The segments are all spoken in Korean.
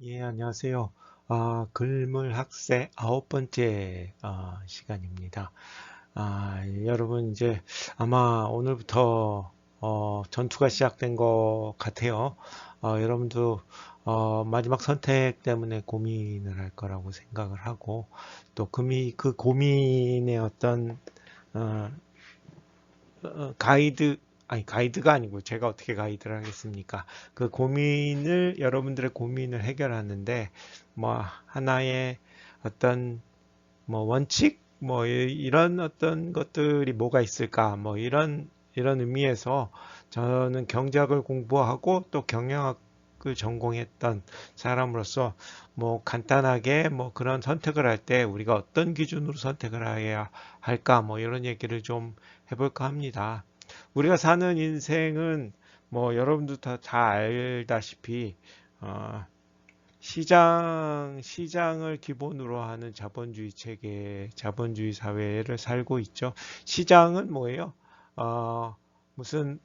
예, 안녕하세요. 글물학세 9번째 시간입니다. 여러분 이제 아마 오늘부터 전투가 시작된 것 같아요. 여러분도 마지막 선택 때문에 고민을 할 거라고 생각을 하고 또 그 고민의 어떤 어, 가이드, 아니, 가이드가 아니고 제가 어떻게 가이드를 하겠습니까? 그 고민을, 여러분들의 고민을 해결하는데, 뭐, 하나의 어떤, 뭐, 원칙? 뭐, 이런 어떤 것들이 뭐가 있을까? 뭐, 이런 의미에서 저는 경제학을 공부하고 또 경영학을 전공했던 사람으로서 뭐, 간단하게 뭐 그런 선택을 할 때 우리가 어떤 기준으로 선택을 해야 할까? 뭐, 이런 얘기를 좀 해볼까 합니다. 우리가 사는 인생은 뭐 여러분도 다 알다시피 어, 시장을 기본으로 하는 자본주의 체계, 자본주의 사회를 살고 있죠. 시장은 뭐예요? 무슨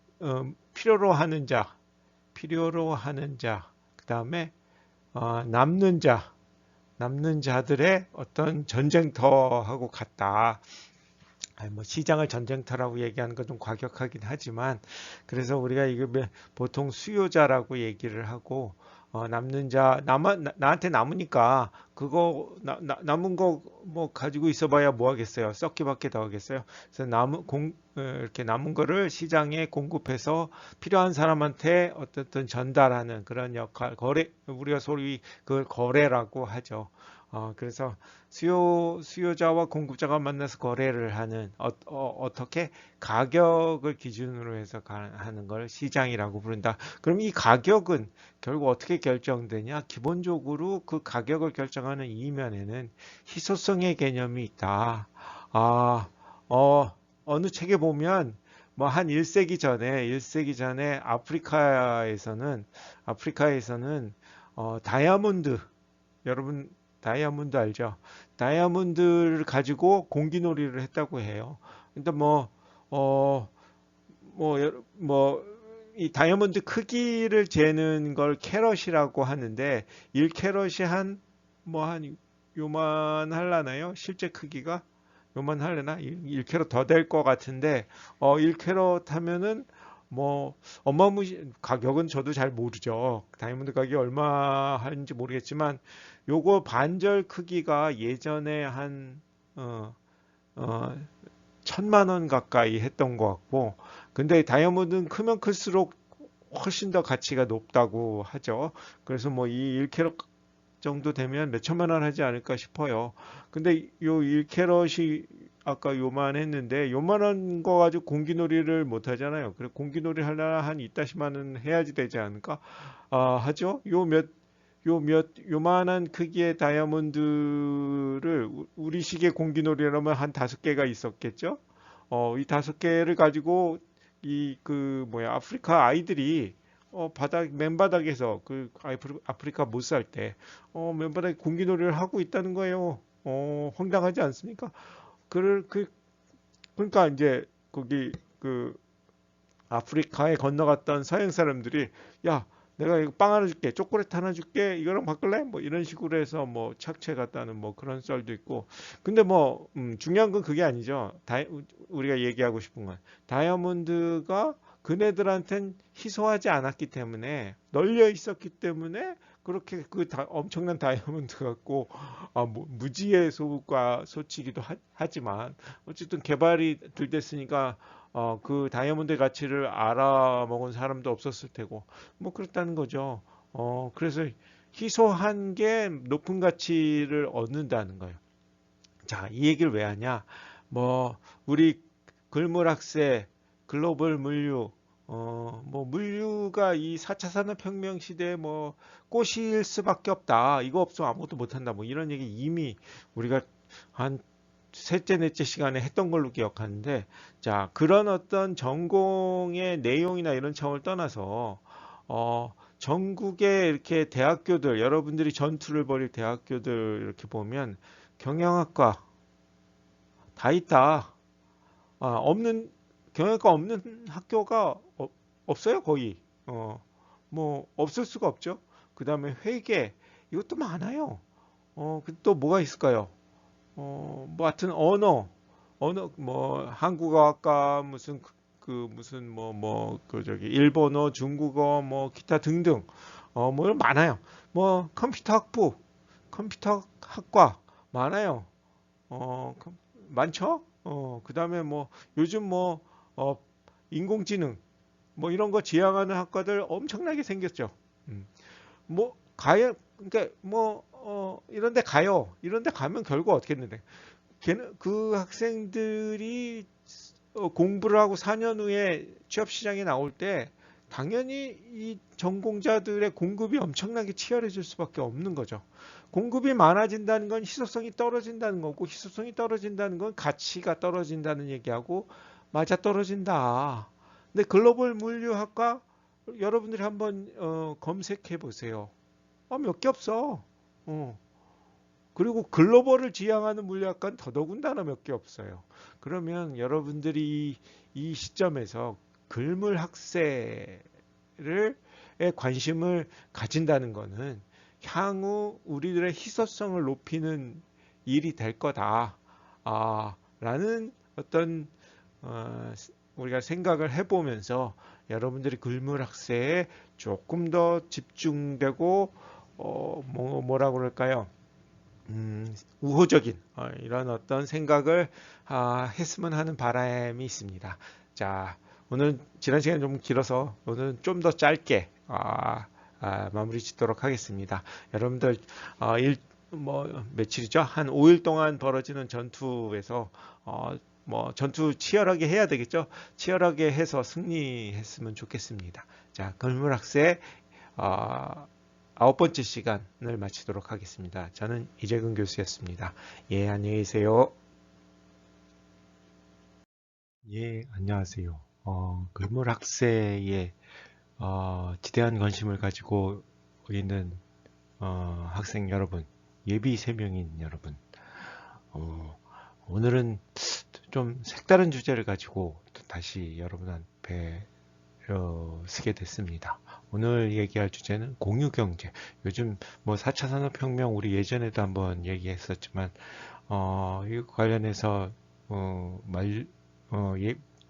필요로 하는 자, 그 다음에 남는 자들의 어떤 전쟁터하고 같다. 뭐 시장을 전쟁터라고 얘기하는 건 좀 과격하긴 하지만 그래서 우리가 이거 보통 수요자라고 얘기를 하고 남는 자 나한테 남으니까 그거 남은 거 뭐 가지고 있어봐야 뭐 하겠어요. 썩기밖에 더 하겠어요. 그래서 이렇게 남은 거를 시장에 공급해서 필요한 사람한테 어떻든 전달하는 그런 역할 우리가 소위 그걸 거래라고 하죠. 그래서 수요자와 공급자가 만나서 거래를 하는 떻게 가격을 기준으로 해서 하는 걸 시장이라고 부른다. 그럼 이 가격은 결국 어떻게 결정되냐? 기본적으로 그 가격을 결정하는 이면에는 희소성의 개념이 있다. 아, 어느 책에 보면 뭐 한 1세기 전에 아프리카에서는 다이아몬드 여러분 다이아몬드 알죠? 다이아몬드를 가지고 공기놀이를 했다고 해요. 근데 이 다이아몬드 크기를 재는 걸 캐럿이라고 하는데 1캐럿이 한 요만 할라나요? 실제 크기가 요만 할래나? 1캐럿 더 될 것 같은데 1캐럿 하면은 뭐 어마무시 가격은 저도 잘 모르죠. 다이아몬드 가격이 얼마 하는지 모르겠지만 요거 반절 크기가 예전에 한 어, 어, 1,000만 원 가까이 했던 것 같고 근데 다이아몬드는 크면 클수록 훨씬 더 가치가 높다고 하죠. 그래서 뭐 이 1캐럿 정도 되면 몇 천만 원 하지 않을까 싶어요. 근데 요 1캐럿이 아까 요만 했는데 요만한 거 가지고 공기놀이를 못 하잖아요. 그래 공기놀이 하려면 한 이따시만 원 해야지 되지 않을까? 하죠. 요만한 크기의 다이아몬드를 우리식의 공기놀이라면 한 5개가 있었겠죠? 이 5개를 가지고 아프리카 아이들이 맨바닥에서 아프리카 못 살 때, 맨바닥에 공기놀이를 하고 있다는 거예요. 황당하지 않습니까? 그, 그, 그러니까 이제 거기 그 아프리카에 건너갔던 서양 사람들이 야 내가 이거 빵 하나 줄게 초콜릿 하나 줄게 이거랑 바꿀래 뭐 이런 식으로 해서 뭐 착취했다는 뭐 그런 썰도 있고 근데 뭐 중요한 건 그게 아니죠. 우리가 얘기하고 싶은 건 다이아몬드가 그네들한텐 희소하지 않았기 때문에 널려 있었기 때문에 그렇게 엄청난 다이아몬드 갖고 뭐 무지의 소가 소치기도 하지만 어쨌든 개발이 덜 됐으니까 그 다이아몬드의 가치를 알아먹은 사람도 없었을 테고, 뭐 그렇다는 거죠. 그래서 희소한 게 높은 가치를 얻는다는 거예요. 자, 이 얘기를 왜 하냐? 우리 글물학세, 글로벌 물류, 뭐 물류가 이 4차 산업혁명 시대에 뭐 꽃일 수밖에 없다. 이거 없으면 아무것도 못한다. 뭐 이런 얘기 이미 우리가 한 셋째, 넷째 시간에 했던 걸로 기억하는데, 자, 그런 어떤 전공의 내용이나 이런 차원을 떠나서, 전국의 이렇게 대학교들, 여러분들이 전투를 벌일 대학교들 이렇게 보면 경영학과 다 있다. 없는, 경영학과 없는 학교가 없어요, 거의. 뭐, 없을 수가 없죠. 그 다음에 회계, 이것도 많아요. 또 뭐가 있을까요? 뭐 하여튼 언어 뭐 한국어학과 무슨 무슨 그 저기 일본어, 중국어 뭐 기타 등등 뭐 많아요. 뭐 컴퓨터 학과 많아요. 어, 그- 많죠? 그다음에 뭐 요즘 뭐 어, 인공지능 뭐 이런 거 지향하는 학과들 엄청나게 생겼죠. 음. 뭐 가요. 그러니까 뭐 이런 데 가요. 이런 데 가면 결국 어떻게 했는데 걔는 그 학생들이 공부를 하고 4년 후에 취업 시장에 나올 때 당연히 이 전공자들의 공급이 엄청나게 치열해질 수밖에 없는 거죠. 공급이 많아진다는 건 희소성이 떨어진다는 거고 희소성이 떨어진다는 건 가치가 떨어진다는 얘기하고 맞아 떨어진다. 근데 글로벌 물류학과 여러분들이 한번 검색해 보세요. 몇 개 없어. 어. 그리고 글로벌을 지향하는 물리학과는 더더군다나 몇 개 없어요. 그러면 여러분들이 이 시점에서 글물 학세를 에 관심을 가진다는 것은 향후 우리들의 희소성을 높이는 일이 될 거다. 라는 어떤 우리가 생각을 해보면서 여러분들이 글물 학세에 조금 더 집중되고 뭐라 그럴까요? 우호적인 이런 어떤 생각을 했으면 하는 바람이 있습니다. 자, 오늘 지난 시간이 좀 길어서 오늘은 좀 더 짧게 마무리 짓도록 하겠습니다. 여러분들 뭐 며칠이죠? 한 5일 동안 벌어지는 전투에서 뭐 전투 치열하게 해야 되겠죠? 치열하게 해서 승리했으면 좋겠습니다. 자, 걸물학세 어, 9번째 시간을 마치도록 하겠습니다. 저는 이재근 교수였습니다. 예, 안녕히 계세요. 예, 안녕하세요. 글물학세에 지대한 관심을 가지고 있는 학생 여러분, 예비 세명인 여러분, 어, 오늘은 좀 색다른 주제를 가지고 다시 여러분한테 쓰게 됐습니다. 오늘 얘기할 주제는 공유경제. 요즘 뭐 4차 산업혁명 우리 예전에도 한번 얘기했었지만 이 관련해서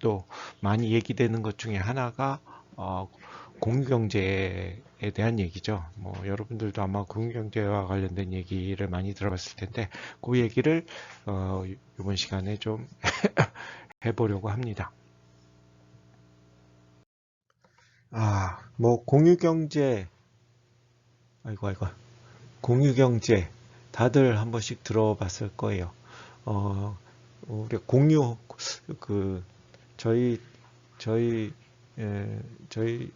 또 많이 얘기되는 것 중에 하나가 공유경제에 대한 얘기죠. 뭐 여러분들도 아마 공유경제와 관련된 얘기를 많이 들어봤을 텐데 그 얘기를 이번 시간에 좀 해보려고 합니다. 뭐 공유경제, 아이고, 공유경제 다들 한 번씩 들어봤을 거예요. 우리 공유 그 저희 저희 저희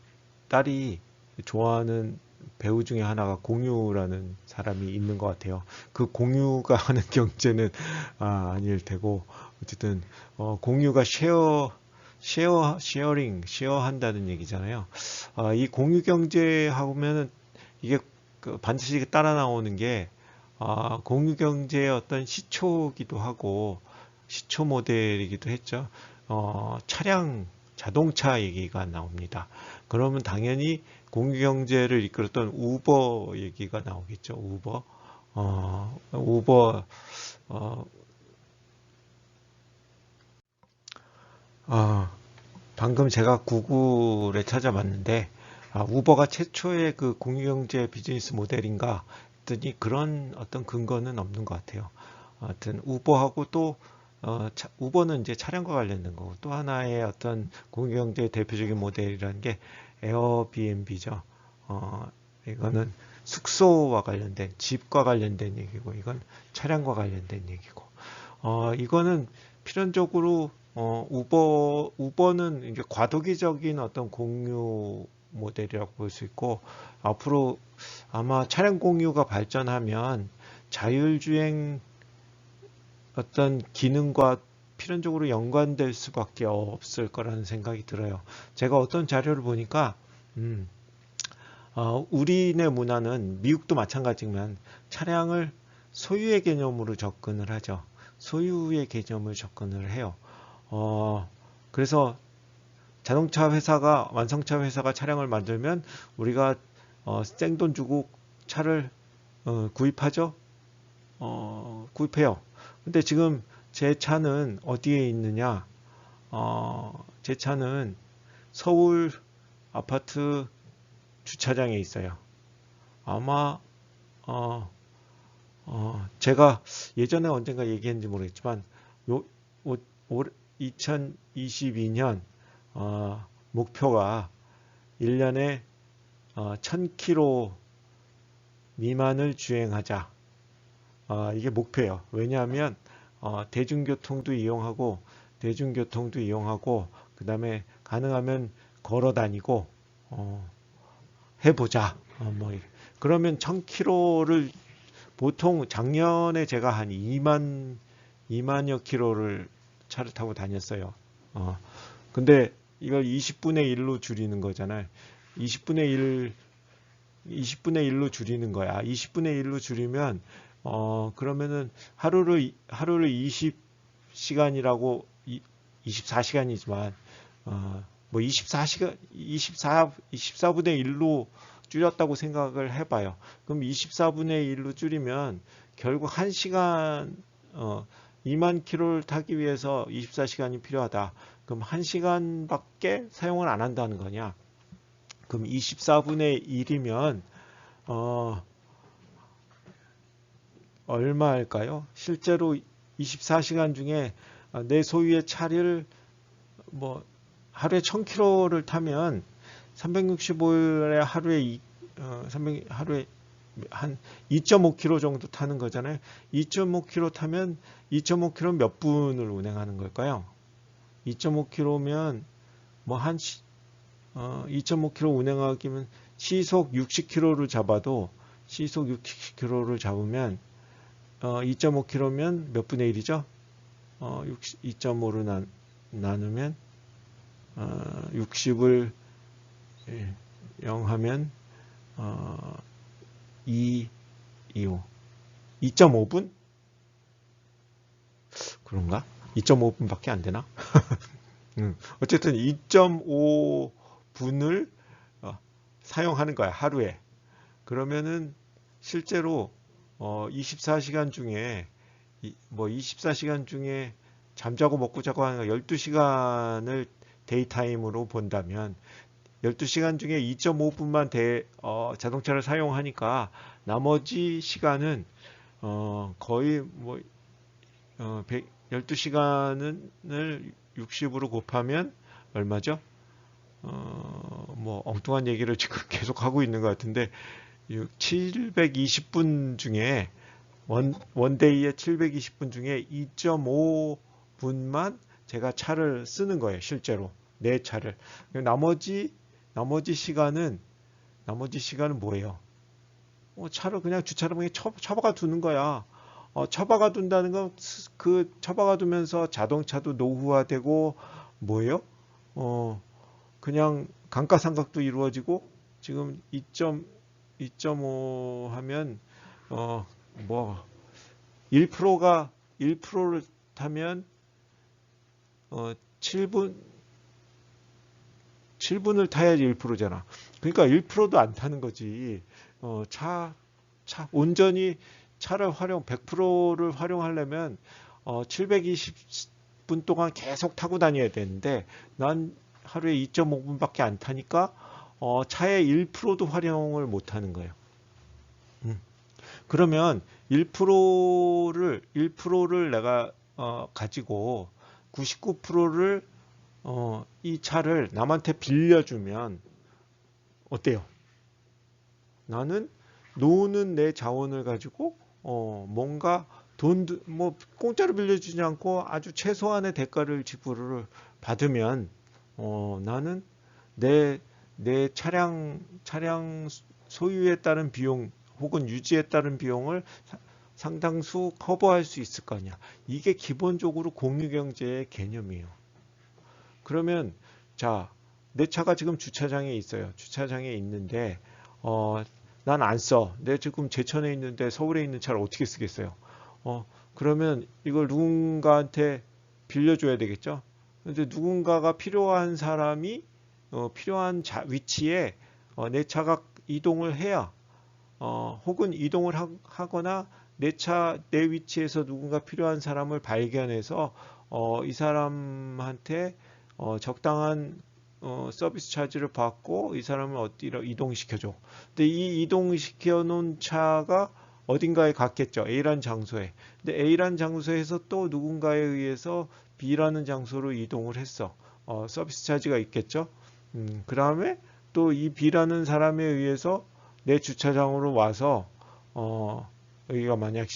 딸이 좋아하는 배우 중에 하나가 공유라는 사람이 있는 것 같아요. 그 공유가 하는 경제는 아닐 테고 어쨌든 공유가 쉐어한다는 얘기잖아요. 이 공유 경제 하면은 이게 반드시 따라 나오는 게 공유 경제의 어떤 시초기도 하고 시초 모델이기도 했죠. 자동차 얘기가 나옵니다. 그러면 당연히 공유 경제를 이끌었던 우버 얘기가 나오겠죠. 우버, 어, 어, 방금 제가 구글에 찾아봤는데 우버가 최초의 그 공유경제 비즈니스 모델인가 했더니 그런 어떤 근거는 없는 것 같아요. 하여튼 우버하고 또 우버는 이제 차량과 관련된 거고 또 하나의 어떤 공유경제 대표적인 모델이라는 게 에어비앤비죠. 이거는 숙소와 관련된 집과 관련된 얘기고 이건 차량과 관련된 얘기고 이거는 필연적으로 우버는 이제 과도기적인 어떤 공유 모델이라고 볼 수 있고 앞으로 아마 차량 공유가 발전하면 자율주행 어떤 기능과 필연적으로 연관될 수밖에 없을 거라는 생각이 들어요. 제가 어떤 자료를 보니까 우리네 문화는 미국도 마찬가지지만 차량을 소유의 개념으로 접근을 하죠. 소유의 개념을 접근을 해요. 그래서 자동차 회사가 완성차 회사가 차량을 만들면 우리가 생돈 주고 차를 구입하죠. 구입해요. 근데 지금 제 차는 어디에 있느냐? 제 차는 서울 아파트 주차장에 있어요. 아마 제가 예전에 언젠가 얘기했는지 모르겠지만 요, 2022년 목표가 1년에 1000km 미만을 주행하자. 이게 목표예요. 왜냐하면 대중교통도 이용하고 그 다음에 가능하면 걸어 다니고 해보자. 그러면 1000km를 보통 작년에 제가 한 2만여 킬로를 차를 타고 다녔어요. 근데 이걸 20분의 1로 줄이는 거잖아요. 20분의 1로 줄이는 거야. 20분의 1로 줄이면 그러면은 하루를 20시간이라고 24시간이지만 뭐 24분의 1로 줄였다고 생각을 해봐요. 그럼 24분의 1로 줄이면 결국 1시간 2만 킬로를 타기 위해서 24시간이 필요하다. 그럼 1시간밖에 사용을 안 한다는 거냐? 그럼 24분의 1이면 얼마일까요? 실제로 24시간 중에 내 소유의 차를 뭐 하루에 1000km를 타면 365일에 하루에 한 2.5km 정도 타는 거잖아요. 2.5km 타면 2.5km 몇 분을 운행하는 걸까요? 2.5km면 뭐 한 2.5km 운행하기면 시속 60km를 잡아도 시속 60km를 잡으면 2.5km면 몇 분의 1이죠? 2.5로 나누면 60을 0 하면 2.5분? 그런가? 2.5분밖에 안 되나? 어쨌든 2.5분을 사용하는 거야, 하루에. 그러면은 실제로 24시간 중에 24시간 중에 잠자고 먹고 자고 하는 거 12시간을 데이타임으로 본다면 12시간 중에 2.5분만 자동차를 사용하니까 나머지 시간은 거의 뭐 12시간을 60으로 곱하면 얼마죠? 뭐 엉뚱한 얘기를 지금 계속 하고 있는 것 같은데 720분 중에 원데이에 720분 중에 2.5분만 제가 차를 쓰는 거예요. 실제로 내 차를. 나머지 시간은 뭐예요? 차를 그냥 주차장에 처박아 두는 거야. 처박아 둔다는 건 그 처박아 두면서 자동차도 노후화되고 뭐예요? 그냥 감가상각도 이루어지고 지금 2.5 하면 뭐 1%를 타면 7분을 타야지 1%잖아. 그러니까 1%도 안 타는 거지. 온전히 차를 100%를 활용하려면 720분 동안 계속 타고 다녀야 되는데 난 하루에 2.5분밖에 안 타니까 차의 1%도 활용을 못 하는 거예요. 그러면 1%를 내가 가지고 99%를 이 차를 남한테 빌려주면 어때요? 나는 노는 내 자원을 가지고 뭔가 돈도 뭐 공짜로 빌려주지 않고 아주 최소한의 대가를 지불을 받으면 나는 내 차량 소유에 따른 비용 혹은 유지에 따른 비용을 상당수 커버할 수 있을 거 아니야. 이게 기본적으로 공유경제의 개념이에요. 그러면 자, 내 차가 지금 주차장에 있어요. 주차장에 있는데 난 안 써. 내 지금 제천에 있는데 서울에 있는 차를 어떻게 쓰겠어요? 그러면 이걸 누군가한테 빌려줘야 되겠죠? 근데 누군가가 필요한 사람이 필요한 위치에 내 차가 이동을 해야 혹은 이동을 하거나 내 위치에서 누군가 필요한 사람을 발견해서 이 사람한테 적당한 서비스 차지를 받고 이 사람을 어디로 이동시켜줘. 근데 이 이동시켜 놓은 차가 어딘가에 갔겠죠. A라는 장소에. 근데 A라는 장소에서 또 누군가에 의해서 B라는 장소로 이동을 했어. 서비스 차지가 있겠죠. 그 다음에 또 이 B라는 사람에 의해서 내 주차장으로 와서 여기가 만약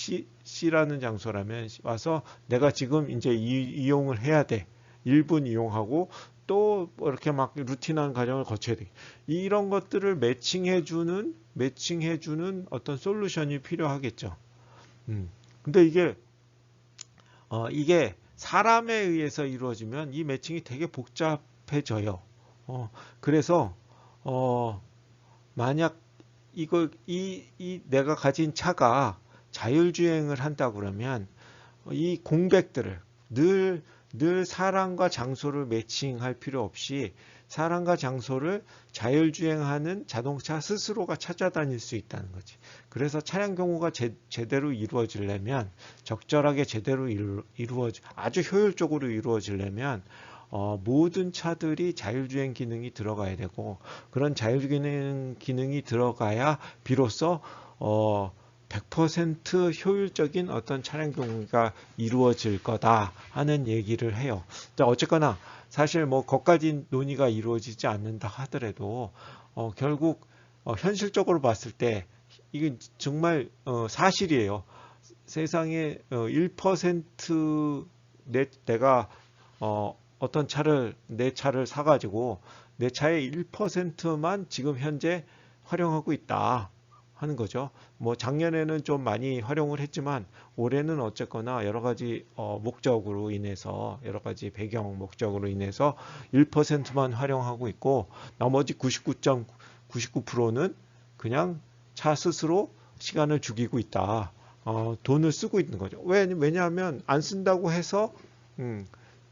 C라는 장소라면 와서 내가 지금 이제 이용을 해야 돼. 1분 이용하고 또 이렇게 막 루틴한 과정을 거쳐야 돼. 이런 것들을 매칭해주는 어떤 솔루션이 필요하겠죠. 근데 이게 사람에 의해서 이루어지면 이 매칭이 되게 복잡해져요. 그래서 만약 내가 가진 차가 자율주행을 한다 그러면 이 공백들을 늘 사람과 장소를 매칭할 필요 없이 사람과 장소를 자율주행하는 자동차 스스로가 찾아다닐 수 있다는 거지. 그래서 차량 경호가 제대로 이루어지려면 적절하게 제대로 아주 효율적으로 이루어지려면 모든 차들이 자율주행 기능이 들어가야 되고 그런 자율주행 기능이 들어가야 비로소 100% 효율적인 어떤 차량 경우가 이루어질 거다 하는 얘기를 해요. 어쨌거나 사실 뭐 거기까지 논의가 이루어지지 않는다 하더라도 결국 현실적으로 봤을 때 이게 정말 사실이에요. 세상에 1% 내가 어떤 내 차를 사가지고 내 차의 1%만 지금 현재 활용하고 있다 하는 거죠. 뭐 작년에는 좀 많이 활용을 했지만 올해는 어쨌거나 여러 가지 목적으로 인해서 여러 가지 배경 목적으로 인해서 1%만 활용하고 있고 나머지 99.99%는 그냥 차 스스로 시간을 죽이고 있다. 돈을 쓰고 있는 거죠. 왜냐하면 안 쓴다고 해서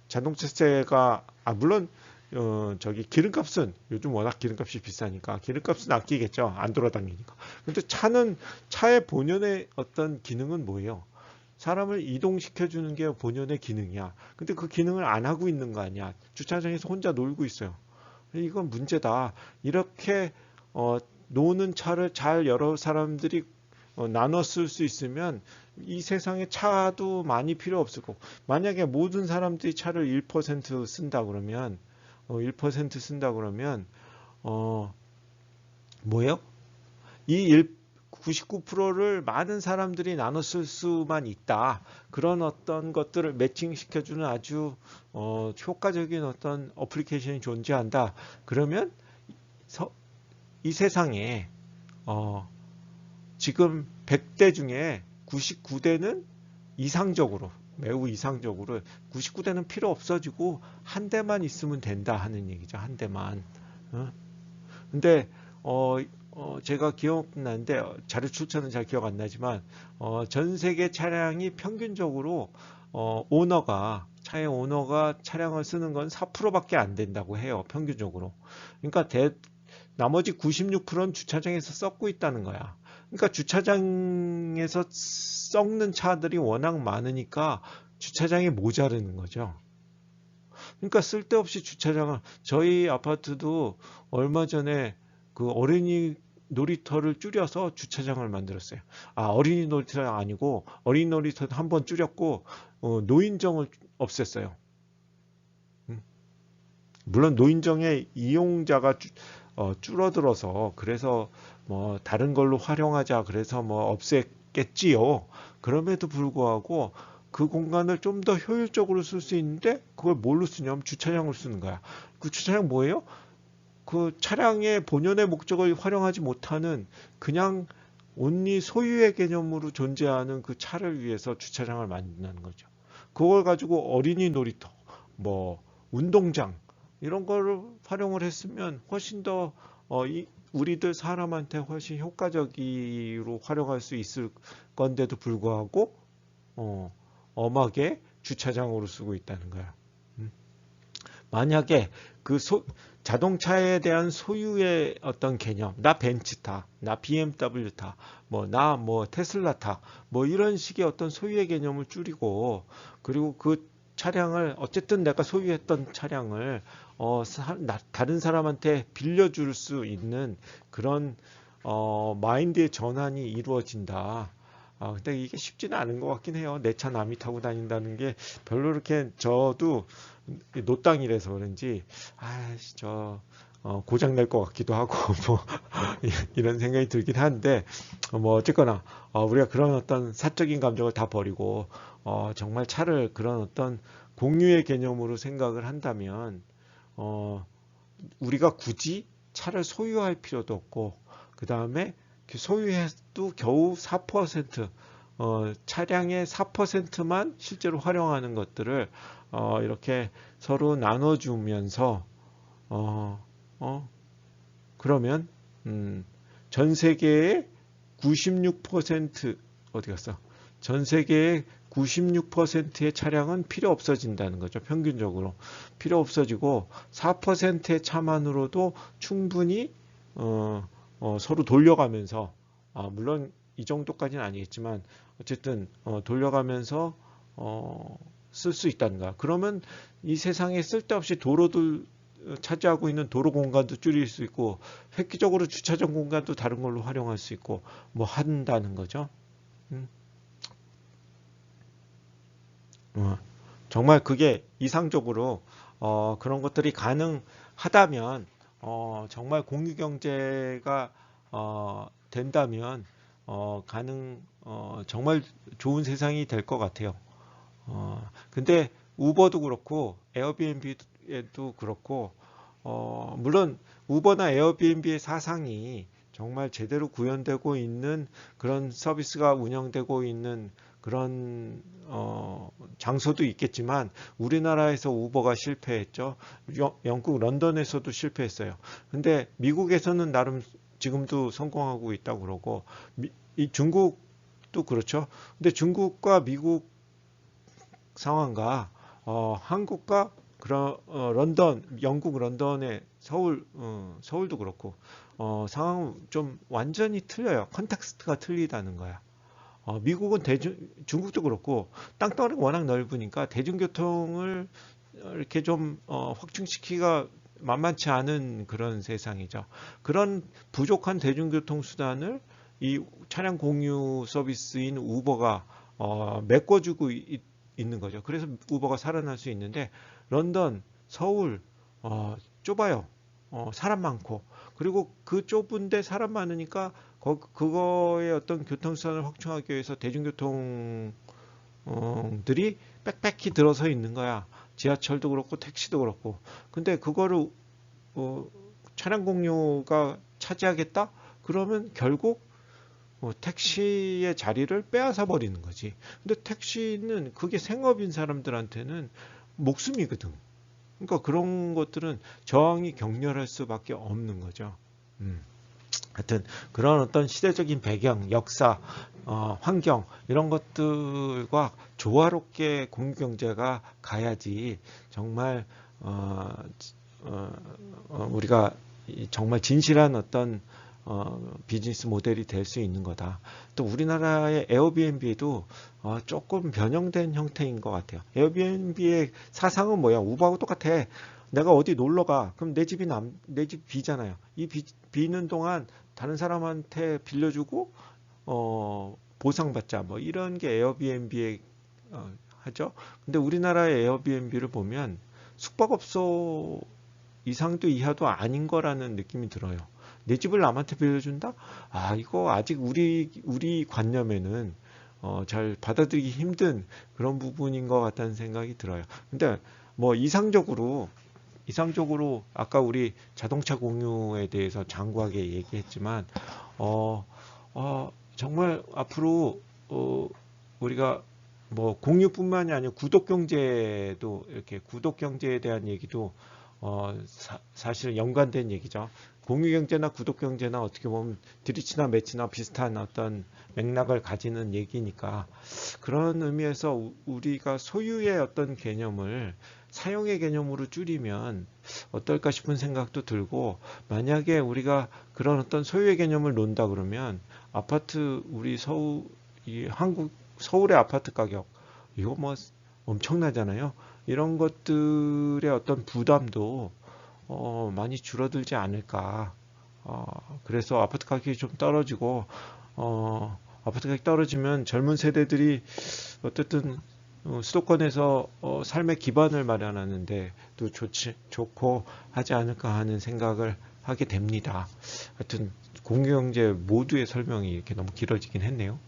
자동차세가 물론 저기 기름값은 요즘 워낙 기름값이 비싸니까 기름값은 아끼겠죠. 안 돌아다니니까. 근데 차의 본연의 어떤 기능은 뭐예요? 사람을 이동시켜 주는 게 본연의 기능이야. 근데 그 기능을 안 하고 있는 거 아니야. 주차장에서 혼자 놀고 있어요. 이건 문제다. 이렇게 노는 차를 잘 여러 사람들이 나눠 쓸 수 있으면 이 세상에 차도 많이 필요 없을 거고 만약에 모든 사람들이 차를 1% 쓴다 그러면 1% 쓴다 그러면 뭐예요? 이 99%를 많은 사람들이 나눠 쓸 수만 있다. 그런 어떤 것들을 매칭시켜주는 아주 효과적인 어떤 어플리케이션이 존재한다. 그러면 이 세상에 지금 100대 중에 99대는 매우 이상적으로 99대는 필요 없어지고 한 대만 있으면 된다 하는 얘기죠. 한 대만. 근데 제가 기억나는데 자료 출처는 잘 기억 안 나지만 전 세계 차량이 평균적으로 차의 오너가 차량을 쓰는 건 4%밖에 안 된다고 해요. 평균적으로. 그러니까 나머지 96%는 주차장에서 썩고 있다는 거야. 그러니까 주차장에서 썩는 차들이 워낙 많으니까 주차장이 모자르는 거죠. 그러니까 쓸데없이 저희 아파트도 얼마 전에 그 어린이 놀이터를 줄여서 주차장을 만들었어요. 어린이 놀이터가 아니고 어린이 놀이터도 한번 줄였고 노인정을 없앴어요. 물론 노인정의 이용자가 줄어들어서 그래서 뭐 다른 걸로 활용하자 그래서 뭐 없앴겠지요. 그럼에도 불구하고 그 공간을 좀 더 효율적으로 쓸 수 있는데 그걸 뭘로 쓰냐면 주차장으로 쓰는 거야. 그 주차장 뭐예요? 그 차량의 본연의 목적을 활용하지 못하는 그냥 온리 소유의 개념으로 존재하는 그 차를 위해서 주차장을 만드는 거죠. 그걸 가지고 어린이 놀이터, 뭐 운동장 이런 거를 활용을 했으면 훨씬 더 우리들 사람한테 훨씬 효과적으로 활용할 수 있을 건데도 불구하고 엄하게 주차장으로 쓰고 있다는 거야. 만약에 그 자동차에 대한 소유의 어떤 개념, 나 벤츠 타, 나 BMW 타, 나 테슬라 타, 이런 식의 어떤 소유의 개념을 줄이고, 그리고 그 차량을 어쨌든 내가 소유했던 차량을 다른 사람한테 빌려줄 수 있는 그런 마인드의 전환이 이루어진다. 근데 이게 쉽지는 않은 것 같긴 해요. 내 차 남이 타고 다닌다는 게 별로 이렇게 저도 노땅이라서 그런지 고장 날 것 같기도 하고 이런 생각이 들긴 한데 어쨌거나 우리가 그런 어떤 사적인 감정을 다 버리고 정말 차를 그런 어떤 공유의 개념으로 생각을 한다면 우리가 굳이 차를 소유할 필요도 없고 그 다음에 소유해도 겨우 4% 차량의 4%만 실제로 활용하는 것들을 이렇게 서로 나눠주면서 그러면 전 세계의 96% 어디 갔어? 전 세계의 96%의 차량은 필요 없어진다는 거죠. 평균적으로 필요 없어지고 4%의 차만으로도 충분히 서로 돌려가면서 물론 이 정도까지는 아니겠지만 어쨌든 돌려가면서 쓸 수 있다는 거야. 그러면 이 세상에 쓸데없이 도로들 차지하고 있는 도로 공간도 줄일 수 있고 획기적으로 주차장 공간도 다른 걸로 활용할 수 있고 한다는 거죠. 음. 정말 그게 이상적으로 그런 것들이 가능하다면 정말 공유 경제가 된다면 정말 좋은 세상이 될 것 같아요. 근데 우버도 그렇고 에어비앤비도 그렇고 물론 우버나 에어비앤비의 사상이 정말 제대로 구현되고 있는 그런 서비스가 운영되고 있는 그런 장소도 있겠지만 우리나라에서 우버가 실패했죠. 영국 런던에서도 실패했어요. 근데 미국에서는 나름 지금도 성공하고 있다고 그러고 이 중국도 그렇죠. 근데 중국과 미국 상황과 한국과 런던, 영국 런던의 서울도 그렇고 상황은 좀 완전히 틀려요. 컨텍스트가 틀리다는 거야. 미국은 중국도 그렇고 땅덩어리가 워낙 넓으니까 대중교통을 이렇게 좀 확충시키기가 만만치 않은 그런 세상이죠. 그런 부족한 대중교통 수단을 이 차량 공유 서비스인 우버가 메꿔주고 있는 거죠. 그래서 우버가 살아날 수 있는데 런던, 서울 좁아요. 사람 많고 그리고 그 좁은데 사람 많으니까 그거의 어떤 교통수단을 확충하기 위해서 대중교통들이 빽빽히 들어서 있는 거야. 지하철도 그렇고 택시도 그렇고. 근데 그거를 차량 공유가 차지하겠다? 그러면 결국 택시의 자리를 빼앗아 버리는 거지. 근데 택시는 그게 생업인 사람들한테는 목숨이거든. 그러니까 그런 것들은 저항이 격렬할 수밖에 없는 거죠. 하여튼 그런 어떤 시대적인 배경, 역사, 환경 이런 것들과 조화롭게 공유경제가 가야지 정말 우리가 정말 진실한 어떤 비즈니스 모델이 될 수 있는 거다. 또 우리나라의 에어비앤비도 조금 변형된 형태인 것 같아요. 에어비앤비의 사상은 뭐야? 우버하고 똑같아. 내가 어디 놀러 가. 그럼 내 집 비잖아요. 이 비는 동안 다른 사람한테 빌려주고 보상받자. 이런 게 에어비앤비의 하죠. 근데 우리나라의 에어비앤비를 보면 숙박업소 이상도 이하도 아닌 거라는 느낌이 들어요. 내 집을 남한테 빌려준다? 이거 아직 우리 관념에는 잘 받아들이기 힘든 그런 부분인 것 같다는 생각이 들어요. 근데 이상적으로 아까 우리 자동차 공유에 대해서 장구하게 얘기했지만 정말 앞으로 우리가 공유뿐만이 아니라 구독 경제도 이렇게 구독 경제에 대한 얘기도 사실 연관된 얘기죠. 공유경제나 구독경제나 어떻게 보면 드리치나 매치나 비슷한 어떤 맥락을 가지는 얘기니까 그런 의미에서 우리가 소유의 어떤 개념을 사용의 개념으로 줄이면 어떨까 싶은 생각도 들고 만약에 우리가 그런 어떤 소유의 개념을 논다 그러면 아파트 우리 이 한국 서울의 아파트 가격 이거 뭐 엄청나잖아요. 이런 것들의 어떤 부담도 많이 줄어들지 않을까. 그래서 아파트 가격이 좀 떨어지고, 아파트 가격이 떨어지면 젊은 세대들이 어쨌든 수도권에서 삶의 기반을 마련하는데 또 좋고 하지 않을까 하는 생각을 하게 됩니다. 하여튼 공유경제 모두의 설명이 이렇게 너무 길어지긴 했네요.